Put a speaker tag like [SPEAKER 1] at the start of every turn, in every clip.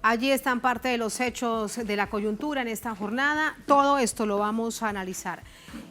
[SPEAKER 1] Allí están parte de los hechos de la coyuntura en esta jornada. Todo esto lo vamos a analizar.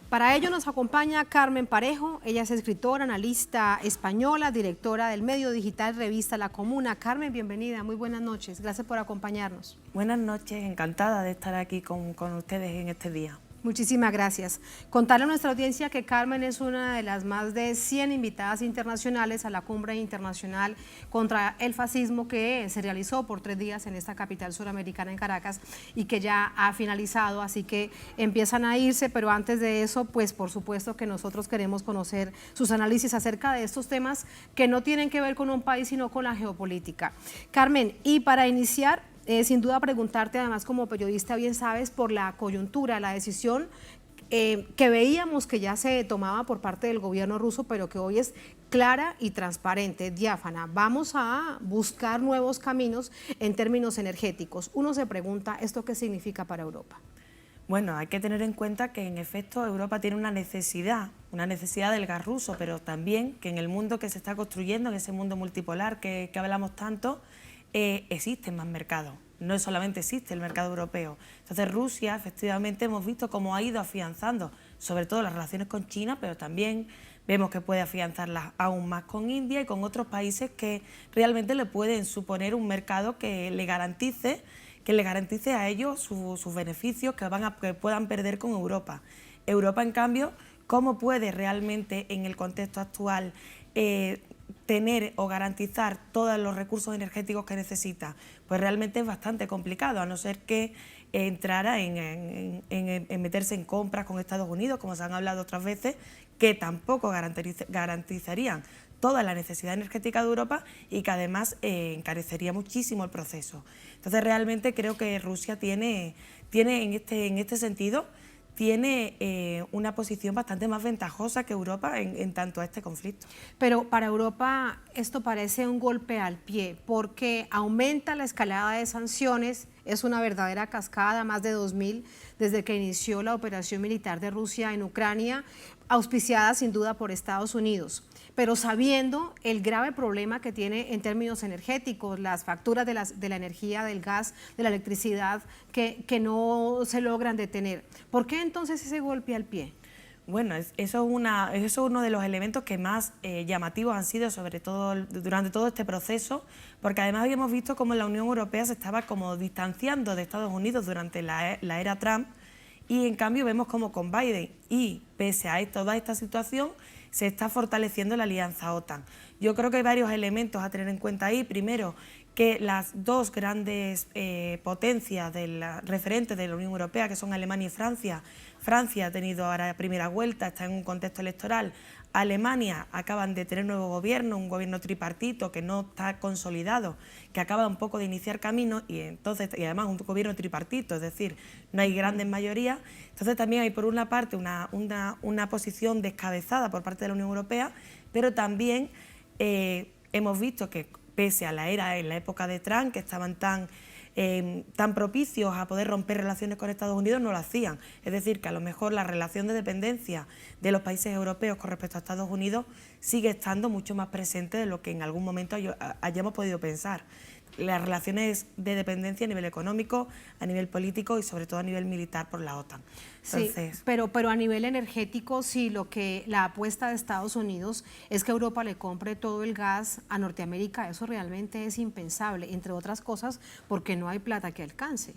[SPEAKER 1] Para ello nos acompaña Carmen Parejo. Ella es escritora, analista española, directora del medio digital Revista La Comuna. Carmen, bienvenida, muy buenas noches. Gracias por acompañarnos.
[SPEAKER 2] Buenas noches, encantada de estar aquí con ustedes en este día.
[SPEAKER 1] Muchísimas gracias. Contarle a nuestra audiencia que Carmen es una de las más de 100 invitadas internacionales a la Cumbre Internacional contra el Fascismo que se realizó por 3 días en esta capital suramericana, en Caracas, y que ya ha finalizado, así que empiezan a irse, pero antes de eso, pues por supuesto que nosotros queremos conocer sus análisis acerca de estos temas que no tienen que ver con un país, sino con la geopolítica. Carmen, y para iniciar, sin duda preguntarte, además como periodista bien sabes, por la coyuntura, la decisión que veíamos que ya se tomaba por parte del gobierno ruso, pero que hoy es clara y transparente, diáfana. Vamos a buscar nuevos caminos en términos energéticos. Uno se pregunta, ¿esto qué significa para Europa?
[SPEAKER 2] Bueno, hay que tener en cuenta que en efecto Europa tiene una necesidad del gas ruso, pero también que en el mundo que se está construyendo, en ese mundo multipolar que hablamos tanto, existen más mercados, no solamente existe el mercado europeo. Entonces Rusia, efectivamente, hemos visto cómo ha ido afianzando, sobre todo las relaciones con China, pero también vemos que puede afianzarlas aún más con India y con otros países que realmente le pueden suponer un mercado que le garantice a ellos sus beneficios que puedan perder con Europa. Europa, en cambio, ¿cómo puede realmente en el contexto actual tener o garantizar todos los recursos energéticos que necesita? Pues realmente es bastante complicado, a no ser que entrara en meterse en compras con Estados Unidos, como se han hablado otras veces, que tampoco garantizarían toda la necesidad energética de Europa y que además encarecería muchísimo el proceso. Entonces realmente creo que Rusia tiene en este sentido una posición bastante más ventajosa que Europa en tanto a este conflicto.
[SPEAKER 1] Pero para Europa esto parece un golpe al pie, porque aumenta la escalada de sanciones, es una verdadera cascada, más de 2.000 desde que inició la operación militar de Rusia en Ucrania, auspiciada sin duda por Estados Unidos, pero sabiendo el grave problema que tiene en términos energéticos, las facturas de la energía, del gas, de la electricidad, que no se logran detener. ¿Por qué entonces ese golpe al pie?
[SPEAKER 2] Bueno, eso es uno de los elementos que más llamativos han sido, sobre todo durante todo este proceso, porque además habíamos visto cómo la Unión Europea se estaba como distanciando de Estados Unidos durante la era Trump, y en cambio vemos como con Biden y pese a toda esta situación se está fortaleciendo la alianza OTAN. Yo creo que hay varios elementos a tener en cuenta ahí. Primero, que las dos grandes potencias referentes de la Unión Europea, que son Alemania y Francia ha tenido ahora primera vuelta, está en un contexto electoral. Alemania acaban de tener nuevo gobierno, un gobierno tripartito que no está consolidado, que acaba un poco de iniciar camino y además un gobierno tripartito, es decir, no hay grandes mayorías. Entonces también hay por una parte una posición descabezada por parte de la Unión Europea, pero también hemos visto que pese a en la época de Trump, que estaban tan propicios a poder romper relaciones con Estados Unidos, no lo hacían. Es decir, que a lo mejor la relación de dependencia de los países europeos con respecto a Estados Unidos sigue estando mucho más presente de lo que en algún momento hayamos podido pensar. Las relaciones de dependencia a nivel económico, a nivel político y sobre todo a nivel militar por la OTAN.
[SPEAKER 1] Entonces, sí, pero a nivel energético, sí, la apuesta de Estados Unidos es que Europa le compre todo el gas a Norteamérica, eso realmente es impensable, entre otras cosas porque no hay plata que alcance.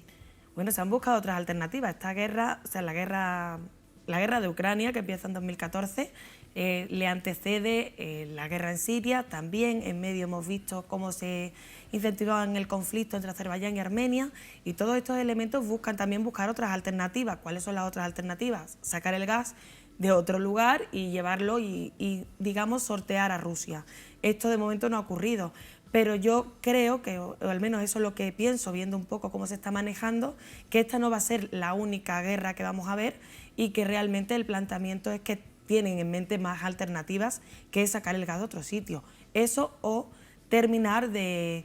[SPEAKER 2] Bueno, se han buscado otras alternativas. Esta guerra, o sea, la guerra de Ucrania, que empieza en 2014, le antecede la guerra en Siria. También en medio hemos visto cómo se incentivaba el conflicto entre Azerbaiyán y Armenia, y todos estos elementos buscan también buscar otras alternativas. ¿Cuáles son las otras alternativas? Sacar el gas de otro lugar y llevarlo y digamos, sortear a Rusia. Esto de momento no ha ocurrido, pero yo creo que, o al menos eso es lo que pienso, viendo un poco cómo se está manejando, que esta no va a ser la única guerra que vamos a ver y que realmente el planteamiento es que tienen en mente más alternativas que sacar el gas de otro sitio. Eso o terminar de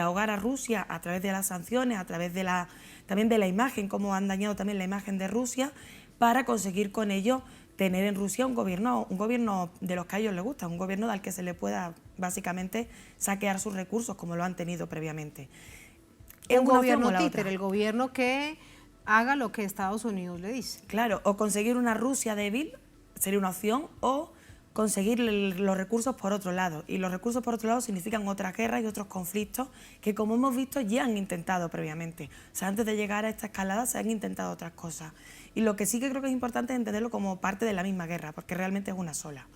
[SPEAKER 2] ahogar a Rusia a través de las sanciones, a través también de la imagen, cómo han dañado también la imagen de Rusia, para conseguir con ello tener en Rusia un gobierno de los que a ellos les gusta, un gobierno al que se le pueda básicamente saquear sus recursos como lo han tenido previamente. Es
[SPEAKER 1] un
[SPEAKER 2] una opción
[SPEAKER 1] gobierno
[SPEAKER 2] o la
[SPEAKER 1] títere,
[SPEAKER 2] otra.
[SPEAKER 1] el gobierno que haga lo que Estados Unidos le dice.
[SPEAKER 2] Claro, o conseguir una Rusia débil sería una opción, o conseguir los recursos por otro lado. Y los recursos por otro lado significan otras guerras y otros conflictos que, como hemos visto, ya han intentado previamente. O sea, antes de llegar a esta escalada se han intentado otras cosas. Y lo que sí que creo que es importante es entenderlo como parte de la misma guerra, porque realmente es una sola,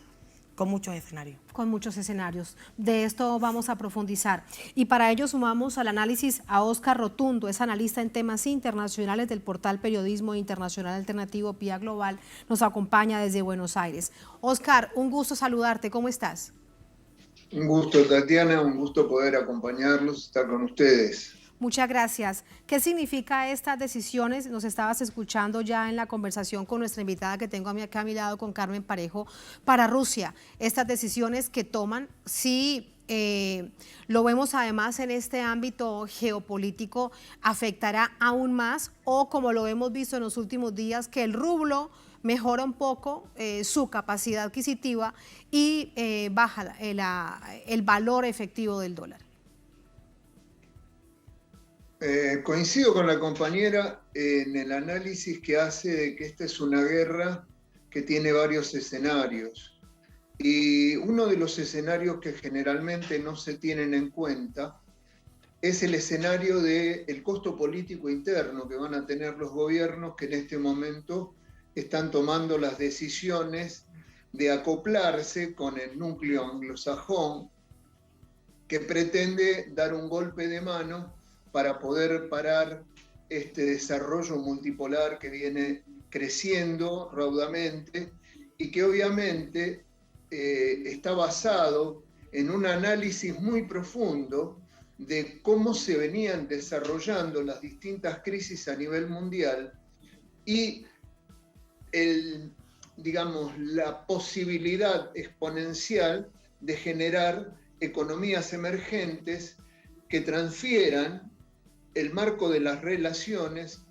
[SPEAKER 2] con muchos escenarios.
[SPEAKER 1] Con muchos escenarios. De esto vamos a profundizar. Y para ello sumamos al análisis a Óscar Rotundo, es analista en temas internacionales del portal Periodismo Internacional Alternativo PIA Global. Nos acompaña desde Buenos Aires. Óscar, un gusto saludarte. ¿Cómo estás?
[SPEAKER 3] Un gusto, Tatiana, un gusto poder acompañarlos, estar con ustedes.
[SPEAKER 1] Muchas gracias. ¿Qué significa estas decisiones? Nos estabas escuchando ya en la conversación con nuestra invitada que tengo acá a mi lado, con Carmen Parejo, para Rusia. Estas decisiones que toman, sí, lo vemos además en este ámbito geopolítico, ¿afectará aún más? O como lo hemos visto en los últimos días, que el rublo mejora un poco su capacidad adquisitiva y baja el valor efectivo del dólar.
[SPEAKER 3] Coincido con la compañera en el análisis que hace de que esta es una guerra que tiene varios escenarios. Y uno de los escenarios que generalmente no se tienen en cuenta es el escenario del costo político interno que van a tener los gobiernos que en este momento están tomando las decisiones de acoplarse con el núcleo anglosajón que pretende dar un golpe de mano para poder parar este desarrollo multipolar que viene creciendo raudamente y que obviamente está basado en un análisis muy profundo de cómo se venían desarrollando las distintas crisis a nivel mundial y la posibilidad exponencial de generar economías emergentes que transfieran el marco de las relaciones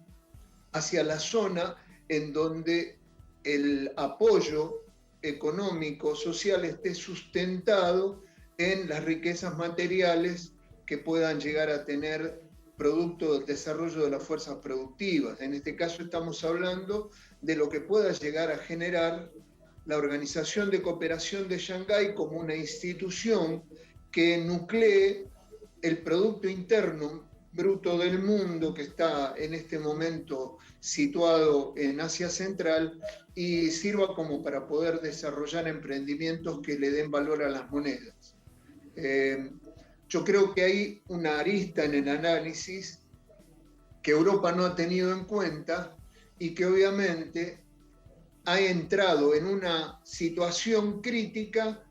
[SPEAKER 3] hacia la zona en donde el apoyo económico, social esté sustentado en las riquezas materiales que puedan llegar a tener producto del desarrollo de las fuerzas productivas. En este caso estamos hablando de lo que pueda llegar a generar la Organización de Cooperación de Shanghái como una institución que nuclee el Producto Interno Bruto del mundo que está en este momento situado en Asia Central y sirva como para poder desarrollar emprendimientos que le den valor a las monedas. Yo creo que hay una arista en el análisis que Europa no ha tenido en cuenta y que obviamente ha entrado en una situación crítica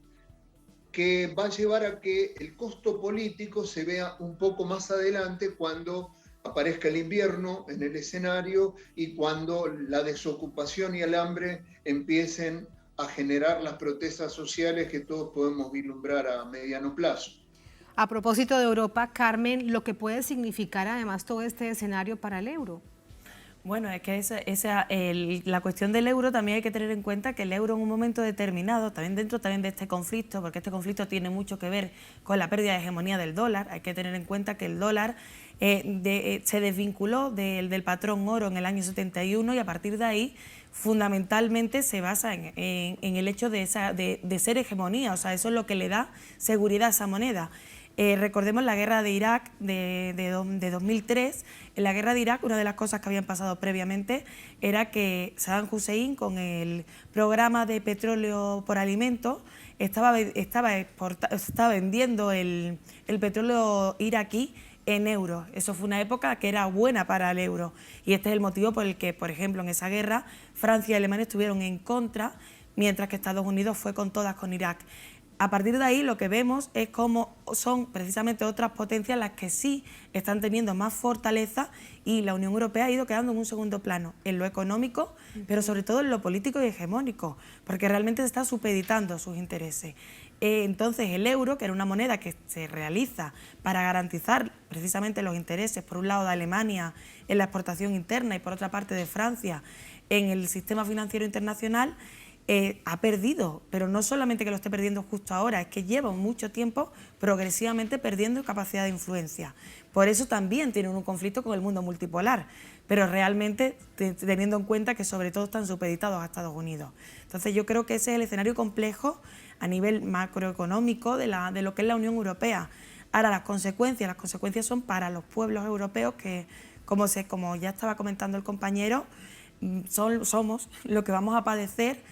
[SPEAKER 3] que va a llevar a que el costo político se vea un poco más adelante cuando aparezca el invierno en el escenario y cuando la desocupación y el hambre empiecen a generar las protestas sociales que todos podemos vislumbrar a mediano plazo.
[SPEAKER 1] A propósito de Europa, Carmen, lo que puede significar además todo este escenario para el euro.
[SPEAKER 2] Bueno, es que la cuestión del euro también hay que tener en cuenta que el euro en un momento determinado, también dentro de este conflicto, porque este conflicto tiene mucho que ver con la pérdida de hegemonía del dólar, hay que tener en cuenta que el dólar se desvinculó del patrón oro en el año 71 y a partir de ahí fundamentalmente se basa en el hecho de ser hegemonía, o sea, eso es lo que le da seguridad a esa moneda. Recordemos la guerra de Irak de 2003. En la guerra de Irak, una de las cosas que habían pasado previamente era que Saddam Hussein, con el programa de petróleo por alimentos, estaba vendiendo el petróleo iraquí en euros. Eso fue una época que era buena para el euro. Y este es el motivo por el que, por ejemplo, en esa guerra, Francia y Alemania estuvieron en contra, mientras que Estados Unidos fue con todas con Irak. A partir de ahí lo que vemos es cómo son precisamente otras potencias las que sí están teniendo más fortaleza y la Unión Europea ha ido quedando en un segundo plano, en lo económico, pero sobre todo en lo político y hegemónico, porque realmente se está supeditando sus intereses. Entonces el euro, que era una moneda que se realiza para garantizar precisamente los intereses, por un lado de Alemania en la exportación interna y por otra parte de Francia en el sistema financiero internacional, ha perdido, pero no solamente que lo esté perdiendo justo ahora, es que lleva mucho tiempo progresivamente perdiendo capacidad de influencia. Por eso también tienen un conflicto con el mundo multipolar, pero realmente teniendo en cuenta que sobre todo están supeditados a Estados Unidos. Entonces yo creo que ese es el escenario complejo a nivel macroeconómico de lo que es la Unión Europea. Ahora las consecuencias son para los pueblos europeos que, como ya estaba comentando el compañero, somos lo que vamos a padecer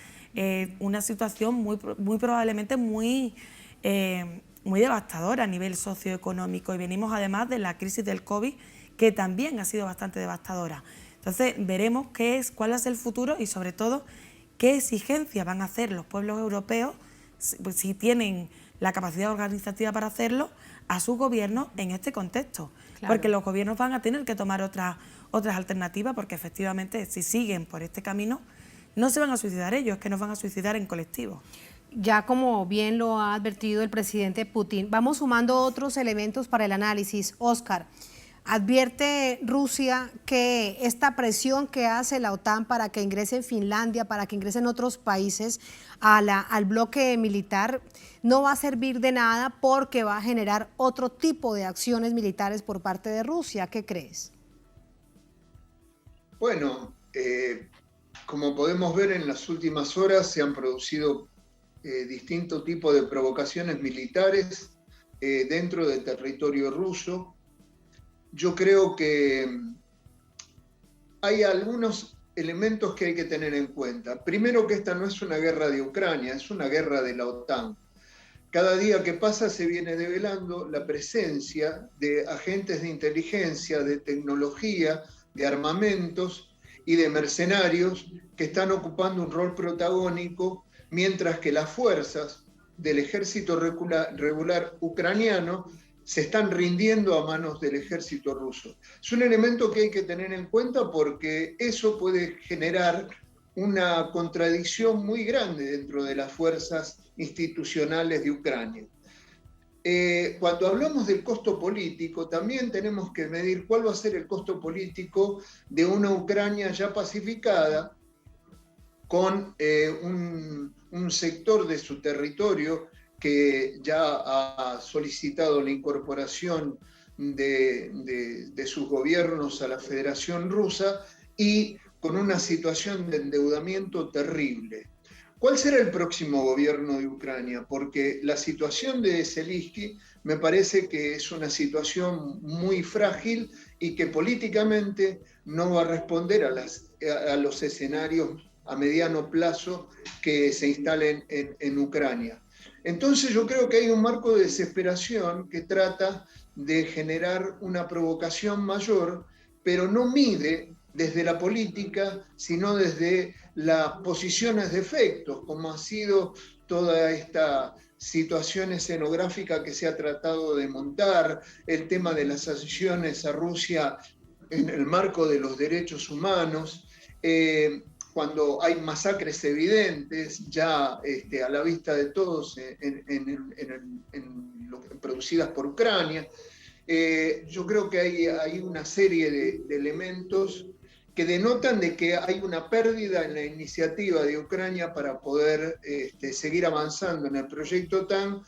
[SPEAKER 2] una situación muy probablemente muy devastadora a nivel socioeconómico, y venimos además de la crisis del COVID, que también ha sido bastante devastadora. Entonces veremos cuál es el futuro y sobre todo qué exigencias van a hacer los pueblos europeos, si tienen la capacidad organizativa para hacerlo, a sus gobiernos en este contexto. Claro. Porque los gobiernos van a tener que tomar otras alternativas, porque efectivamente si siguen por este camino no se van a suicidar ellos, es que nos van a suicidar en colectivo.
[SPEAKER 1] Ya como bien lo ha advertido el presidente Putin, vamos sumando otros elementos para el análisis. Óscar, advierte Rusia que esta presión que hace la OTAN para que ingrese Finlandia, para que ingresen otros países al bloque militar, no va a servir de nada porque va a generar otro tipo de acciones militares por parte de Rusia. ¿Qué crees?
[SPEAKER 3] Bueno, como podemos ver en las últimas horas se han producido distintos tipos de provocaciones militares dentro del territorio ruso. Yo creo que hay algunos elementos que hay que tener en cuenta. Primero, que esta no es una guerra de Ucrania, es una guerra de la OTAN. Cada día que pasa se viene develando la presencia de agentes de inteligencia, de tecnología, de armamentos y de mercenarios que están ocupando un rol protagónico, mientras que las fuerzas del ejército regular ucraniano se están rindiendo a manos del ejército ruso. Es un elemento que hay que tener en cuenta porque eso puede generar una contradicción muy grande dentro de las fuerzas institucionales de Ucrania. Cuando hablamos del costo político, también tenemos que medir cuál va a ser el costo político de una Ucrania ya pacificada, con un sector de su territorio que ya ha solicitado la incorporación de sus gobiernos a la Federación Rusa y con una situación de endeudamiento terrible. ¿Cuál será el próximo gobierno de Ucrania? Porque la situación de Zelensky me parece que es una situación muy frágil y que políticamente no va a responder a los escenarios a mediano plazo que se instalen en Ucrania. Entonces yo creo que hay un marco de desesperación que trata de generar una provocación mayor, pero no mide desde la política, sino desde las posiciones de efectos, como ha sido toda esta situación escenográfica que se ha tratado de montar, el tema de las sanciones a Rusia en el marco de los derechos humanos, cuando hay masacres evidentes ya a la vista de todos producidas por Ucrania. Yo creo que hay una serie de elementos que denotan de que hay una pérdida en la iniciativa de Ucrania para poder seguir avanzando en el proyecto OTAN,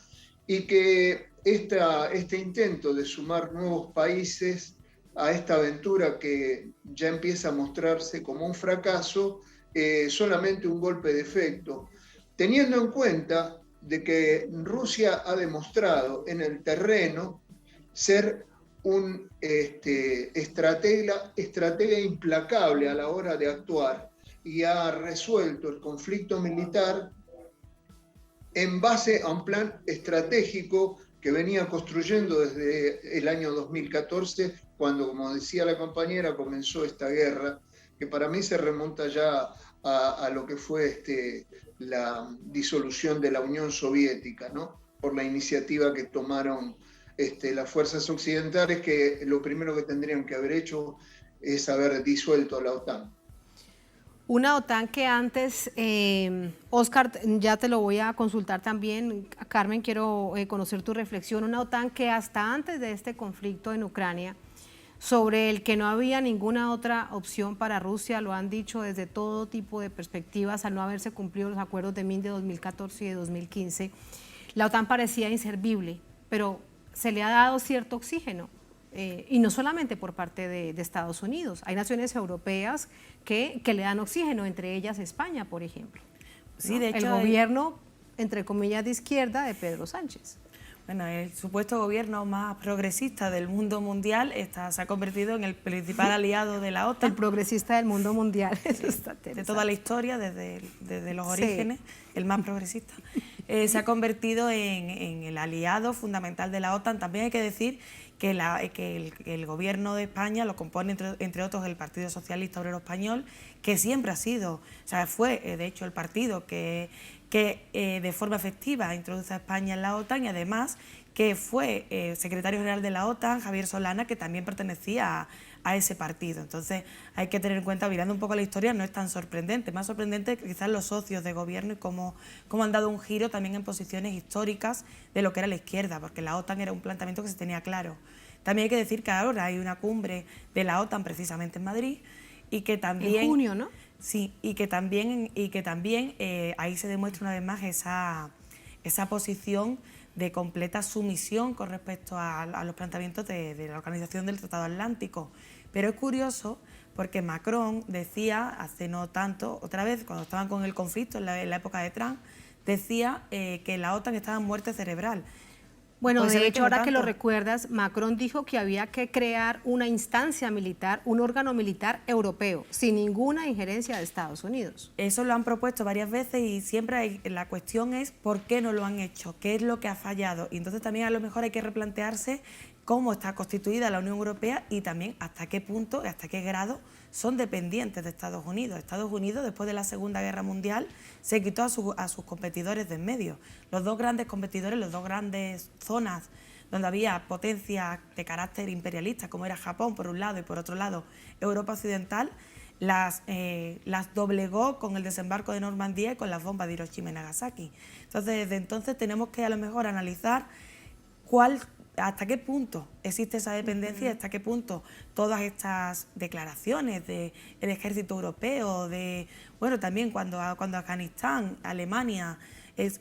[SPEAKER 3] y que este intento de sumar nuevos países a esta aventura que ya empieza a mostrarse como un fracaso, solamente un golpe de efecto, teniendo en cuenta de que Rusia ha demostrado en el terreno ser un estratega implacable a la hora de actuar, y ha resuelto el conflicto militar en base a un plan estratégico que venía construyendo desde el año 2014, cuando, como decía la compañera, comenzó esta guerra, que para mí se remonta ya a lo que fue la disolución de la Unión Soviética, ¿no? Por la iniciativa que tomaron las fuerzas occidentales, que lo primero que tendrían que haber hecho es haber disuelto la OTAN.
[SPEAKER 1] Una OTAN que antes, Óscar, ya te lo voy a consultar también, Carmen, quiero conocer tu reflexión, una OTAN que hasta antes de este conflicto en Ucrania sobre el que no había ninguna otra opción para Rusia, lo han dicho desde todo tipo de perspectivas, al no haberse cumplido los acuerdos de Minsk de 2014 y de 2015, la OTAN parecía inservible, pero se le ha dado cierto oxígeno, y no solamente por parte de Estados Unidos, hay naciones europeas que le dan oxígeno, entre ellas España, por ejemplo.
[SPEAKER 2] Sí,
[SPEAKER 1] ¿no?
[SPEAKER 2] de hecho,
[SPEAKER 1] el gobierno, entre comillas, de izquierda de Pedro Sánchez.
[SPEAKER 2] Bueno, el supuesto gobierno más progresista del mundo mundial se ha convertido en el principal aliado de la OTAN.
[SPEAKER 1] El progresista del mundo mundial, eso está
[SPEAKER 2] de toda la historia, desde los orígenes, el más progresista. Se ha convertido en el aliado fundamental de la OTAN. También hay que decir que el gobierno de España lo compone, entre otros, el Partido Socialista Obrero Español, que siempre ha sido, o sea, fue de hecho el partido que de forma efectiva introduce a España en la OTAN, y además que fue secretario general de la OTAN, Javier Solana, que también pertenecía a ese partido. Entonces hay que tener en cuenta, mirando un poco la historia, no es tan sorprendente, más sorprendente quizás los socios de gobierno y cómo han dado un giro también en posiciones históricas de lo que era la izquierda, porque la OTAN era un planteamiento que se tenía claro. También hay que decir que ahora hay una cumbre de la OTAN precisamente en Madrid, y que también...
[SPEAKER 1] En junio, ¿no?
[SPEAKER 2] Sí, y que también ahí se demuestra una vez más esa posición de completa sumisión con respecto a los planteamientos de la Organización del Tratado Atlántico. Pero es curioso porque Macron decía, hace no tanto, otra vez, cuando estaban con el conflicto en la época de Trump, decía que la OTAN estaba en muerte cerebral.
[SPEAKER 1] Bueno,
[SPEAKER 2] Pues
[SPEAKER 1] de hecho, ahora que lo
[SPEAKER 2] tanto.
[SPEAKER 1] recuerdas, Macron dijo que había que crear una instancia militar, un órgano militar europeo, sin ninguna injerencia de Estados Unidos.
[SPEAKER 2] Eso lo han propuesto varias veces y siempre la cuestión es por qué no lo han hecho, qué es lo que ha fallado. Y entonces también a lo mejor hay que replantearse cómo está constituida la Unión Europea y también hasta qué punto, hasta qué grado son dependientes de Estados Unidos. Estados Unidos, después de la Segunda Guerra Mundial, se quitó a sus competidores de en medio. Los dos grandes competidores, las dos grandes zonas donde había potencias de carácter imperialista, como era Japón por un lado y por otro lado Europa Occidental, las doblegó con el desembarco de Normandía y con las bombas de Hiroshima y Nagasaki. Entonces, desde entonces tenemos que a lo mejor analizar hasta qué punto existe esa dependencia y hasta qué punto todas estas declaraciones del ejército europeo, también cuando Afganistán, Alemania,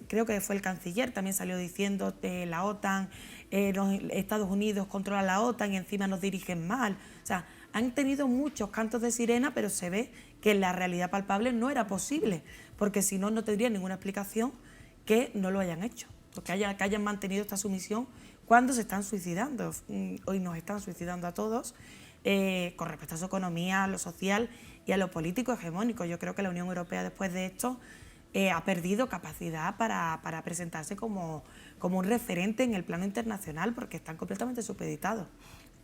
[SPEAKER 2] creo que fue el canciller, también salió diciendo la OTAN, Estados Unidos controla la OTAN y encima nos dirigen mal. O sea, han tenido muchos cantos de sirena, pero se ve que en la realidad palpable no era posible, porque si no, no tendría ninguna explicación que no lo hayan hecho, que hayan mantenido esta sumisión cuando se están suicidando. Hoy nos están suicidando a todos con respecto a su economía, a lo social y a lo político hegemónico. Yo creo que la Unión Europea después de esto ha perdido capacidad para presentarse como un referente en el plano internacional, porque están completamente supeditados.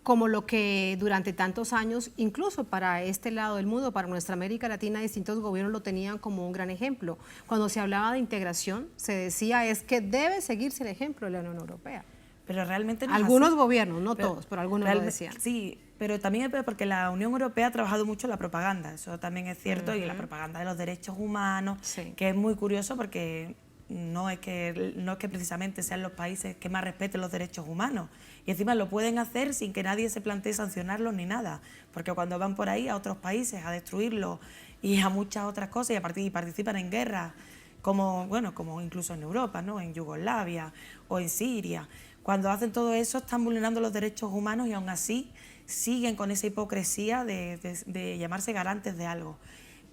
[SPEAKER 1] Como lo que durante tantos años, incluso para este lado del mundo, para nuestra América Latina, distintos gobiernos lo tenían como un gran ejemplo. Cuando se hablaba de integración, se decía es que debe seguirse el ejemplo de la Unión Europea.
[SPEAKER 2] Pero realmente no
[SPEAKER 1] algunos
[SPEAKER 2] es así.
[SPEAKER 1] Gobiernos, no todos, pero algunos lo decían.
[SPEAKER 2] Sí, pero también es porque la Unión Europea ha trabajado mucho en la propaganda, eso también es cierto, y la propaganda de los derechos humanos,
[SPEAKER 1] sí,
[SPEAKER 2] que es muy curioso porque no es que precisamente sean los países que más respeten los derechos humanos, y encima lo pueden hacer sin que nadie se plantee sancionarlos ni nada, porque cuando van por ahí a otros países a destruirlos y a muchas otras cosas y participan en guerras, como incluso en Europa, ¿no? En Yugoslavia o en Siria, cuando hacen todo eso están vulnerando los derechos humanos y aún así siguen con esa hipocresía de llamarse garantes de algo.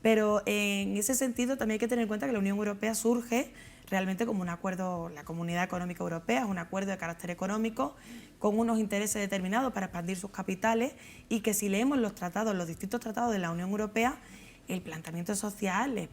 [SPEAKER 2] Pero en ese sentido también hay que tener en cuenta que la Unión Europea surge realmente como un acuerdo, la Comunidad Económica Europea es un acuerdo de carácter económico con unos intereses determinados para expandir sus capitales, y que si leemos los distintos tratados de la Unión Europea, el planteamiento social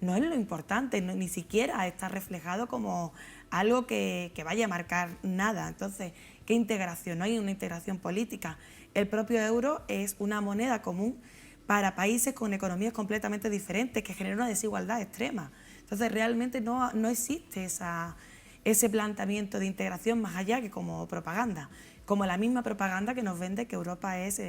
[SPEAKER 2] no es lo importante, ni siquiera está reflejado como algo que vaya a marcar nada. Entonces, ¿qué integración? No hay una integración política. El propio euro es una moneda común para países con economías completamente diferentes que genera una desigualdad extrema. Entonces, realmente no existe ese planteamiento de integración más allá que como propaganda, como la misma propaganda que nos vende que Europa es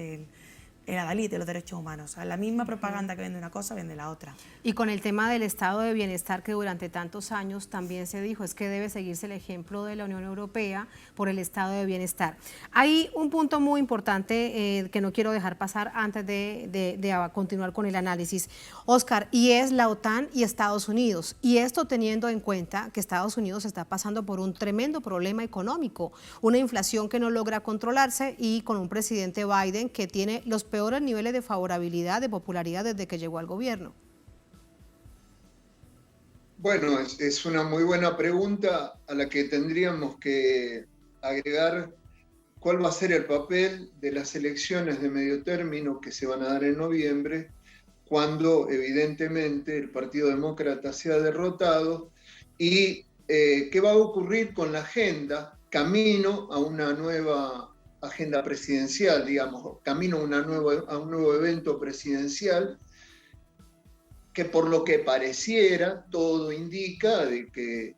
[SPEAKER 2] el adalid de los derechos humanos. O sea, la misma propaganda que vende una cosa, vende la otra.
[SPEAKER 1] Y con el tema del estado de bienestar que durante tantos años también se dijo, es que debe seguirse el ejemplo de la Unión Europea por el estado de bienestar. Hay un punto muy importante que no quiero dejar pasar antes de continuar con el análisis, Óscar, y es la OTAN y Estados Unidos. Y esto teniendo en cuenta que Estados Unidos está pasando por un tremendo problema económico, una inflación que no logra controlarse y con un presidente Biden que tiene los peores niveles de favorabilidad, de popularidad desde que llegó al gobierno.
[SPEAKER 3] Bueno, es una muy buena pregunta a la que tendríamos que agregar cuál va a ser el papel de las elecciones de medio término que se van a dar en noviembre, cuando evidentemente el Partido Demócrata sea derrotado, y qué va a ocurrir con la agenda camino a una nueva agenda presidencial, digamos, camino a un nuevo evento presidencial, que por lo que pareciera, todo indica de que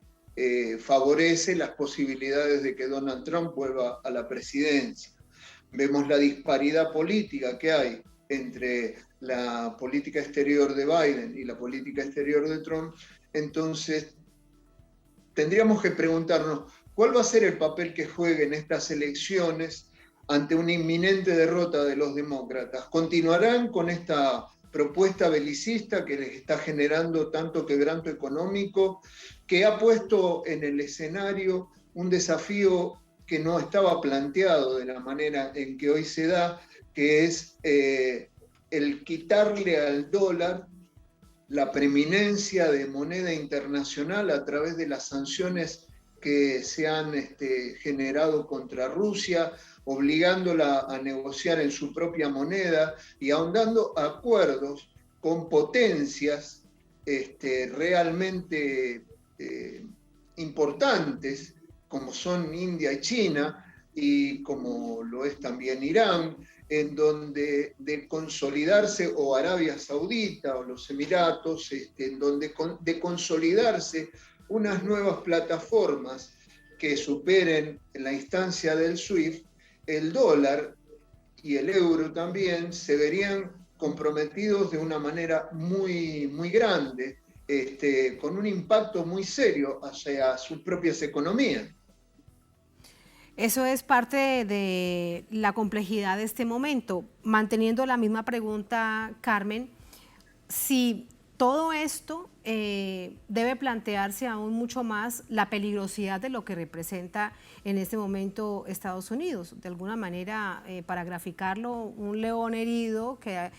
[SPEAKER 3] favorece las posibilidades de que Donald Trump vuelva a la presidencia. Vemos la disparidad política que hay entre la política exterior de Biden y la política exterior de Trump. Entonces, tendríamos que preguntarnos cuál va a ser el papel que jueguen estas elecciones ante una inminente derrota de los demócratas. ¿Continuarán con esta propuesta belicista que les está generando tanto quebranto económico, que ha puesto en el escenario un desafío que no estaba planteado de la manera en que hoy se da, que es el quitarle al dólar la preeminencia de moneda internacional a través de las sanciones que se han generado contra Rusia, obligándola a negociar en su propia moneda y ahondando acuerdos con potencias realmente importantes, como son India y China, y como lo es también Irán, en donde de consolidarse, o Arabia Saudita o los Emiratos, en donde de consolidarse unas nuevas plataformas que superen en la instancia del SWIFT, el dólar y el euro también se verían comprometidos de una manera muy, muy grande, con un impacto muy serio hacia sus propias economías.
[SPEAKER 1] Eso es parte de la complejidad de este momento. Manteniendo la misma pregunta, Carmen, si todo esto debe plantearse aún mucho más la peligrosidad de lo que representa en este momento Estados Unidos. De alguna manera, para graficarlo, un león herido que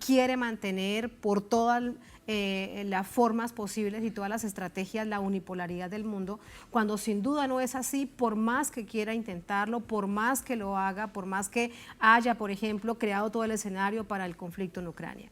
[SPEAKER 1] quiere mantener por todas las formas posibles y todas las estrategias la unipolaridad del mundo, cuando sin duda no es así, por más que quiera intentarlo, por más que lo haga, por más que haya, por ejemplo, creado todo el escenario para el conflicto en Ucrania.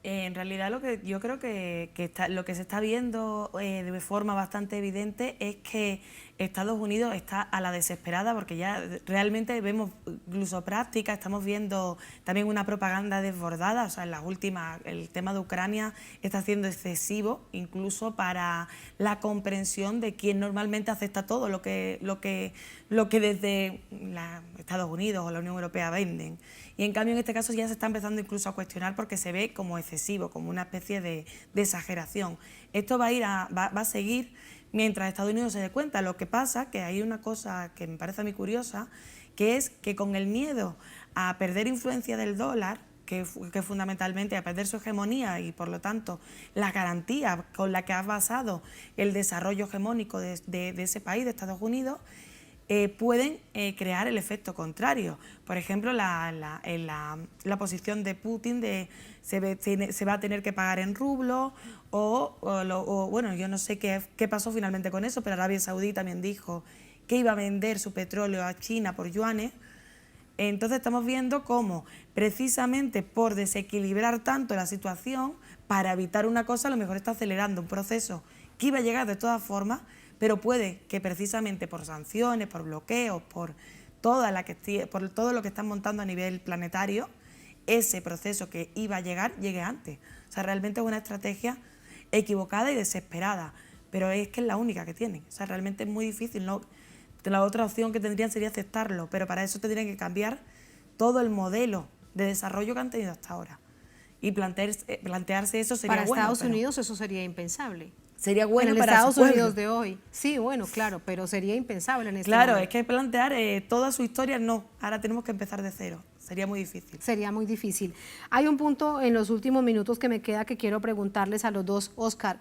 [SPEAKER 2] En realidad yo creo que lo que se está viendo de forma bastante evidente es que Estados Unidos está a la desesperada, porque ya realmente vemos incluso prácticas, estamos viendo también una propaganda desbordada. O sea, en las últimas, el tema de Ucrania está siendo excesivo incluso para la comprensión de quien normalmente acepta todo lo que desde Estados Unidos o la Unión Europea venden. Y en cambio en este caso ya se está empezando incluso a cuestionar, porque se ve como excesivo, como una especie de exageración. Esto va a seguir mientras Estados Unidos se dé cuenta. Lo que pasa que hay una cosa que me parece a mí curiosa, que es que con el miedo a perder influencia del dólar, que fundamentalmente a perder su hegemonía y por lo tanto la garantía con la que ha basado el desarrollo hegemónico de ese país, de Estados Unidos, pueden crear el efecto contrario. Por ejemplo, la posición de Putin de se va a tener que pagar en rublos, bueno, yo no sé qué pasó finalmente con eso, pero Arabia Saudí también dijo que iba a vender su petróleo a China por yuanes. Entonces estamos viendo cómo, precisamente por desequilibrar tanto la situación, para evitar una cosa, a lo mejor está acelerando un proceso que iba a llegar de todas formas, pero puede que precisamente por sanciones, por bloqueos, por todo lo que están montando a nivel planetario, ese proceso que iba a llegar, llegue antes. O sea, realmente es una estrategia equivocada y desesperada, pero es que es la única que tienen. O sea, realmente es muy difícil, ¿no? La otra opción que tendrían sería aceptarlo, pero para eso tendrían que cambiar todo el modelo de desarrollo que han tenido hasta ahora. Y plantearse eso sería
[SPEAKER 1] para
[SPEAKER 2] bueno.
[SPEAKER 1] Estados Unidos eso sería impensable.
[SPEAKER 2] Sería bueno
[SPEAKER 1] en el
[SPEAKER 2] para
[SPEAKER 1] Estados
[SPEAKER 2] su pueblo.
[SPEAKER 1] Unidos de hoy. Sí, bueno, claro, pero sería impensable en este
[SPEAKER 2] Claro,
[SPEAKER 1] momento.
[SPEAKER 2] es que plantear toda su historia, no. Ahora tenemos que empezar de cero. Sería muy difícil.
[SPEAKER 1] Sería muy difícil. Hay un punto en los últimos minutos que me queda que quiero preguntarles a los dos, Óscar.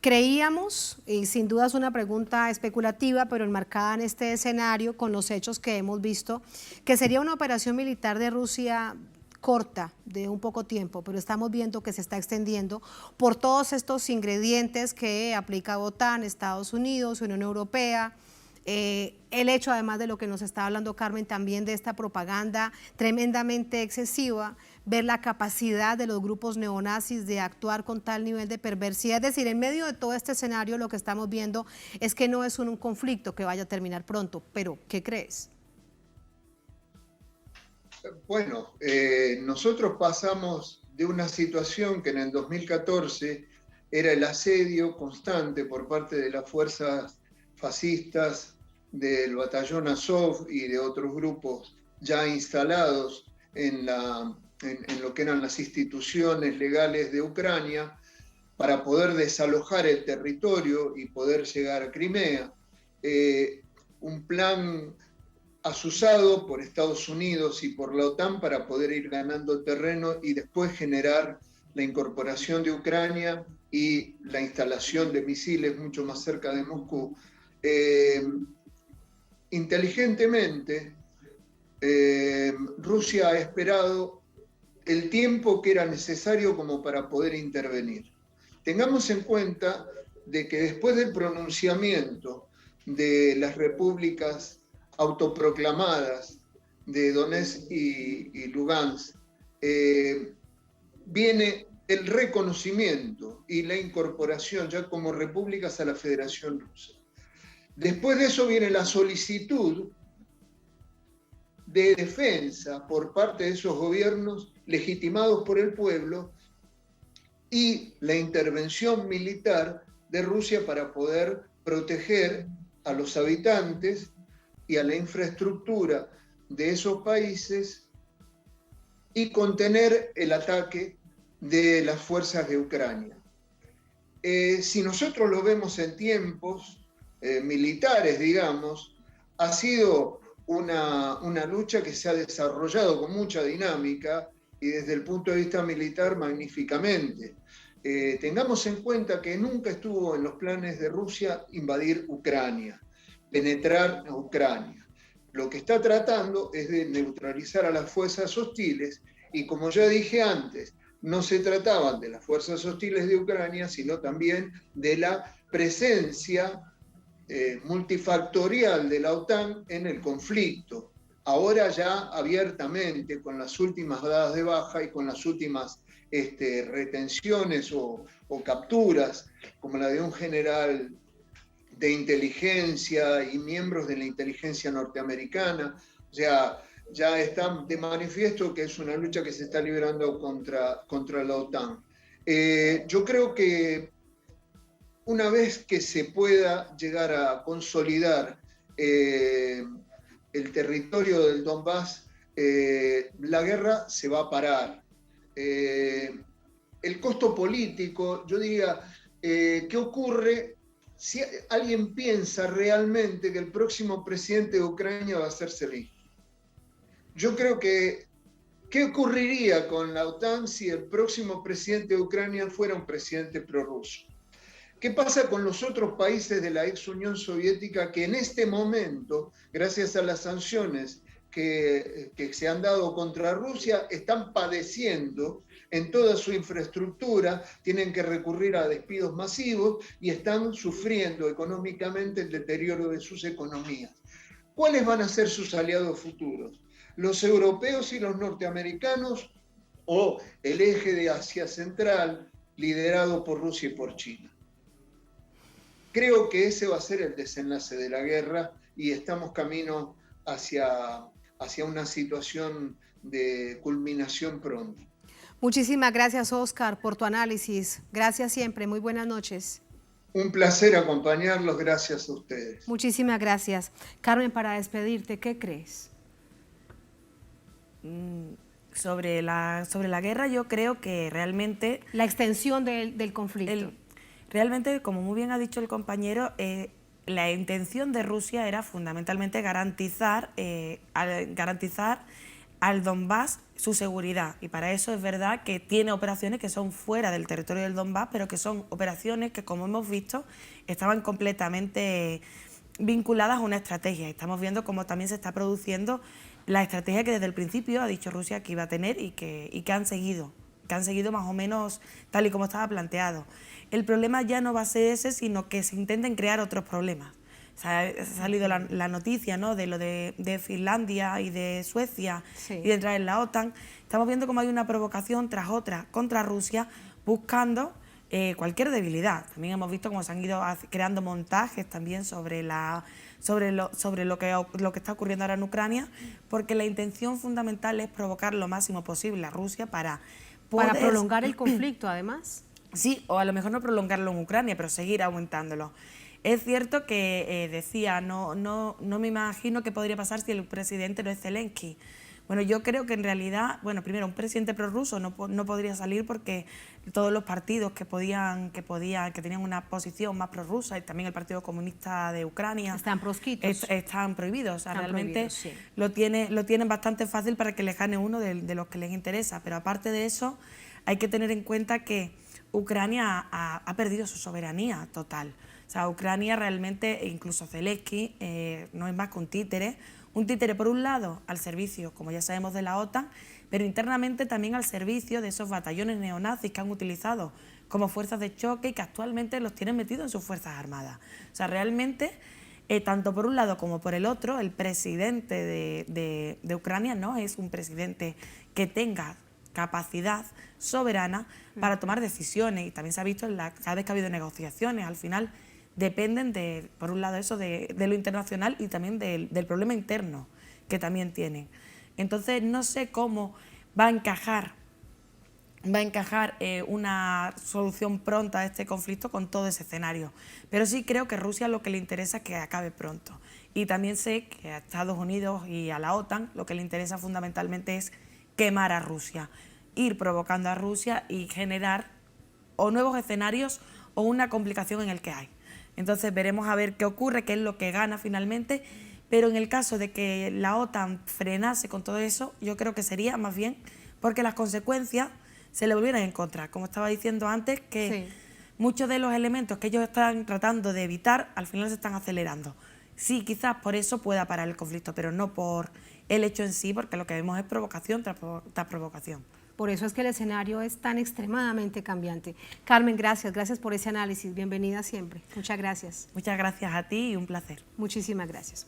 [SPEAKER 1] Creíamos, y sin duda es una pregunta especulativa, pero enmarcada en este escenario, con los hechos que hemos visto, que sería una operación militar de Rusia corta, de un poco tiempo, pero estamos viendo que se está extendiendo por todos estos ingredientes que aplica OTAN, Estados Unidos, Unión Europea, el hecho además de lo que nos está hablando Carmen también de esta propaganda tremendamente excesiva, ver la capacidad de los grupos neonazis de actuar con tal nivel de perversidad, es decir, en medio de todo este escenario lo que estamos viendo es que no es un conflicto que vaya a terminar pronto, pero ¿qué crees?
[SPEAKER 3] Bueno, nosotros pasamos de una situación que en el 2014 era el asedio constante por parte de las fuerzas fascistas del batallón Azov y de otros grupos ya instalados en lo que eran las instituciones legales de Ucrania para poder desalojar el territorio y poder llegar a Crimea. Un plan asusado por Estados Unidos y por la OTAN para poder ir ganando terreno y después generar la incorporación de Ucrania y la instalación de misiles mucho más cerca de Moscú. Inteligentemente, Rusia ha esperado el tiempo que era necesario como para poder intervenir. Tengamos en cuenta de que después del pronunciamiento de las repúblicas autoproclamadas de Donetsk y Lugansk, viene el reconocimiento y la incorporación ya como repúblicas a la Federación Rusa. Después de eso viene la solicitud de defensa por parte de esos gobiernos legitimados por el pueblo y la intervención militar de Rusia para poder proteger a los habitantes y a la infraestructura de esos países y contener el ataque de las fuerzas de Ucrania. Si nosotros lo vemos en tiempos militares, digamos, ha sido una lucha que se ha desarrollado con mucha dinámica y desde el punto de vista militar magníficamente. Tengamos en cuenta que nunca estuvo en los planes de Rusia invadir Ucrania, penetrar a Ucrania. Lo que está tratando es de neutralizar a las fuerzas hostiles y, como ya dije antes, no se trataban de las fuerzas hostiles de Ucrania, sino también de la presencia multifactorial de la OTAN en el conflicto. Ahora ya abiertamente, con las últimas dadas de baja y con las últimas retenciones o capturas, como la de un general de inteligencia y miembros de la inteligencia norteamericana, o sea, ya está de manifiesto que es una lucha que se está librando contra la OTAN. Yo creo que una vez que se pueda llegar a consolidar el territorio del Donbass, la guerra se va a parar. El costo político, yo diría, ¿qué ocurre si alguien piensa realmente que el próximo presidente de Ucrania va a ser Zelensky? Yo creo que, ¿qué ocurriría con la OTAN si el próximo presidente de Ucrania fuera un presidente prorruso? ¿Qué pasa con los otros países de la ex Unión Soviética que en este momento, gracias a las sanciones que se han dado contra Rusia, están padeciendo en toda su infraestructura, tienen que recurrir a despidos masivos y están sufriendo económicamente el deterioro de sus economías? ¿Cuáles van a ser sus aliados futuros? ¿Los europeos y los norteamericanos o el eje de Asia Central liderado por Rusia y por China? Creo que ese va a ser el desenlace de la guerra y estamos camino hacia una situación de culminación pronto.
[SPEAKER 1] Muchísimas gracias, Óscar, por tu análisis. Gracias siempre. Muy buenas noches.
[SPEAKER 3] Un placer acompañarlos. Gracias a ustedes.
[SPEAKER 1] Muchísimas gracias. Carmen, para despedirte, ¿qué crees?
[SPEAKER 2] Sobre la guerra, yo creo que realmente...
[SPEAKER 1] La extensión del conflicto.
[SPEAKER 2] Realmente, como muy bien ha dicho el compañero, la intención de Rusia era fundamentalmente garantizar al Donbass su seguridad, y para eso es verdad que tiene operaciones que son fuera del territorio del Donbass, pero que son operaciones que, como hemos visto, estaban completamente vinculadas a una estrategia. Estamos viendo cómo también se está produciendo la estrategia que desde el principio ha dicho Rusia que iba a tener y que han seguido más o menos tal y como estaba planteado. El problema ya no va a ser ese, sino que se intenten crear otros problemas. O sea, ha salido la noticia, ¿no?, de lo de Finlandia y de Suecia,
[SPEAKER 1] sí,
[SPEAKER 2] y de entrar en la OTAN. Estamos viendo cómo hay una provocación tras otra contra Rusia, buscando cualquier debilidad. También hemos visto cómo se han ido creando montajes también sobre lo que está ocurriendo ahora en Ucrania, porque la intención fundamental es provocar lo máximo posible a Rusia para
[SPEAKER 1] prolongar el conflicto, además.
[SPEAKER 2] Sí, o a lo mejor no prolongarlo en Ucrania, pero seguir aumentándolo. Es cierto que decía, no me imagino qué podría pasar si el presidente no es Zelensky. Bueno, yo creo que en realidad, bueno, primero, un presidente prorruso no podría salir porque todos los partidos que tenían una posición más prorrusa, y también el Partido Comunista de Ucrania,
[SPEAKER 1] están proscritos.
[SPEAKER 2] Están prohibidos. O sea,
[SPEAKER 1] están
[SPEAKER 2] realmente
[SPEAKER 1] prohibidos, sí,
[SPEAKER 2] lo tienen bastante fácil para que les gane uno de los que les interesa. Pero aparte de eso, hay que tener en cuenta que Ucrania ha perdido su soberanía total. O sea, Ucrania realmente, incluso Zelensky, no es más que un títere por un lado al servicio, como ya sabemos, de la OTAN, pero internamente también al servicio de esos batallones neonazis que han utilizado como fuerzas de choque y que actualmente los tienen metidos en sus fuerzas armadas. O sea, realmente, tanto por un lado como por el otro, el presidente de Ucrania no es un presidente que tenga capacidad soberana para tomar decisiones, y también se ha visto cada vez que ha habido negociaciones, al final dependen por un lado eso de lo internacional y también del problema interno que también tienen. Entonces no sé cómo va a encajar una solución pronta a este conflicto con todo ese escenario, pero sí creo que a Rusia lo que le interesa es que acabe pronto, y también sé que a Estados Unidos y a la OTAN lo que le interesa fundamentalmente es quemar a Rusia, ir provocando a Rusia y generar o nuevos escenarios o una complicación en el que hay. Entonces veremos a ver qué ocurre, qué es lo que gana finalmente, pero en el caso de que la OTAN frenase con todo eso, yo creo que sería más bien porque las consecuencias se le volvieran en contra. Como estaba diciendo antes, que sí, muchos de los elementos que ellos están tratando de evitar, al final se están acelerando. Sí, quizás por eso pueda parar el conflicto, pero no por el hecho en sí, porque lo que vemos es provocación tras provocación.
[SPEAKER 1] Por eso es que el escenario es tan extremadamente cambiante. Carmen, gracias por ese análisis. Bienvenida siempre. Muchas gracias.
[SPEAKER 2] Muchas gracias a ti y un placer.
[SPEAKER 1] Muchísimas gracias.